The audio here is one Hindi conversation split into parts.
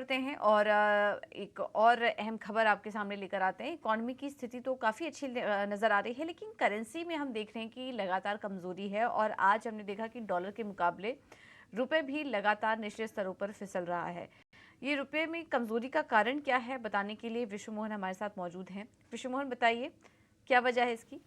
करते हैं और एक और अहम खबर आपके सामने लेकर आते हैं। इकॉनमी की स्थिति तो काफ़ी अच्छी नज़र आ रही है, लेकिन करेंसी में हम देख रहे हैं कि लगातार कमज़ोरी है और आज हमने देखा कि डॉलर के मुकाबले रुपए भी लगातार निचले स्तरों पर फिसल रहा है। ये रुपए में कमज़ोरी का कारण क्या है, बताने के लिए विश्व मोहन हमारे साथ मौजूद हैं। विश्व मोहन, बताइए क्या वजह है इसकी?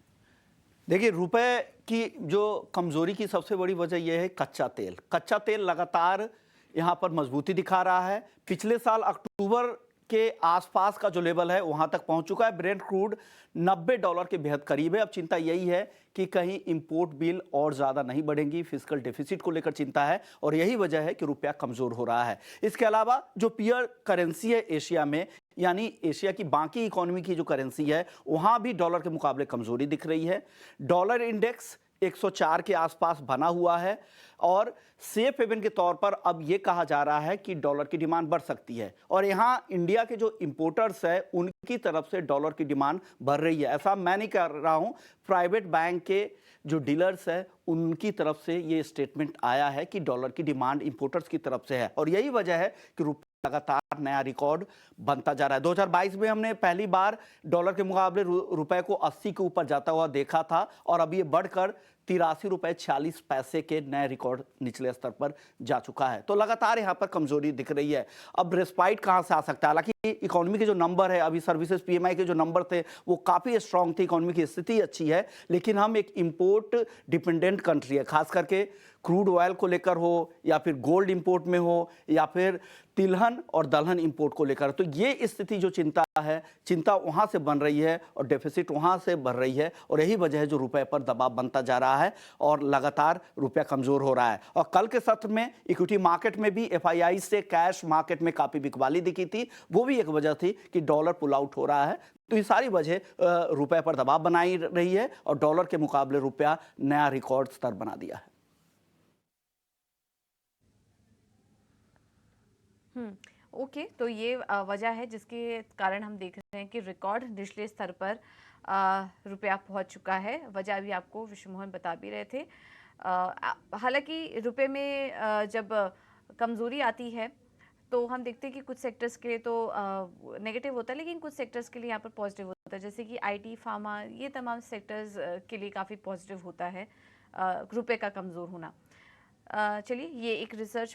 देखिए, रुपए की जो कमजोरी की सबसे बड़ी वजह यह है कच्चा तेल। कच्चा तेल लगातार यहाँ पर मजबूती दिखा रहा है। पिछले साल अक्टूबर के आसपास का जो लेवल है वहां तक पहुंच चुका है। ब्रेंट क्रूड $90 के बेहद करीब है। अब चिंता यही है कि कहीं इंपोर्ट बिल और ज्यादा नहीं बढ़ेंगी। फिस्कल डेफिसिट को लेकर चिंता है और यही वजह है कि रुपया कमजोर हो रहा है। इसके अलावा जो पीयर करेंसी है एशिया में, यानी एशिया की बाकी इकोनॉमी की जो करेंसी है, वहां भी डॉलर के मुकाबले कमजोरी दिख रही है। डॉलर इंडेक्स 104 के आसपास बना हुआ है और सेफ हेवन के तौर पर अब यह कहा जा रहा है कि डॉलर की डिमांड बढ़ सकती है और यहां इंडिया के जो इंपोर्टर्स है उनकी तरफ से डॉलर की डिमांड बढ़ रही है। ऐसा मैं नहीं कर रहा हूं, प्राइवेट बैंक के जो डीलर्स है उनकी तरफ से ये स्टेटमेंट आया है कि डॉलर की डिमांड इंपोर्टर्स की तरफ से है और यही वजह है कि लगातार नया रिकॉर्ड बनता जा रहा है। 2022 में हमने पहली बार डॉलर के मुकाबले रुपए को 80 के ऊपर जाता हुआ देखा था और अब ये बढ़कर ₹83.46 के नए रिकॉर्ड निचले स्तर पर जा चुका है। तो लगातार यहां पर कमजोरी दिख रही है। अब रेस्पाइट कहां से आ सकता है? हालांकि इकोनॉमी के जो नंबर है, अभी सर्विसेज पीएमआई के जो नंबर थे वो काफी स्ट्रांग थे, इकोनॉमी की स्थिति अच्छी है, लेकिन हम एक इंपोर्ट डिपेंडेंट कंट्री है। खास करके क्रूड ऑयल को लेकर हो या फिर गोल्ड इंपोर्ट में हो या फिर तिलहन और दलहन इंपोर्ट को लेकर, तो ये स्थिति जो चिंता वहां से बन रही है और डेफिसिट वहां से बढ़ रही है और यही वजह है जो रुपए पर दबाव बनता जा रहा है और लगातार रुपया कमजोर हो रहा है। और कल के सत्र में इक्विटी मार्केट में भी एफआईआई से कैश मार्केट में काफी बिकवाली दिखी थी, वो भी एक वजह थी कि डॉलर पुल आउट हो रहा है। तो ये सारी वजह रुपए पर दबाव बनाई रही है और डॉलर के मुकाबले रुपया नया रिकॉर्ड स्तर बना दिया है। ओके, तो ये वजह है जिसके कारण हम देख रहे हैं कि रिकॉर्ड निचले स्तर पर रुपया पहुंच चुका है। वजह भी आपको विश्व मोहन बता भी रहे थे। हालांकि रुपए में जब कमजोरी आती है तो हम देखते हैं कि कुछ सेक्टर्स के लिए तो नेगेटिव होता है, लेकिन कुछ सेक्टर्स के लिए यहाँ पर पॉजिटिव होता है, जैसे कि आईटी, फार्मा, ये तमाम सेक्टर्स के लिए काफ़ी पॉजिटिव होता है रुपए का कमज़ोर होना। चलिए, ये एक रिसर्च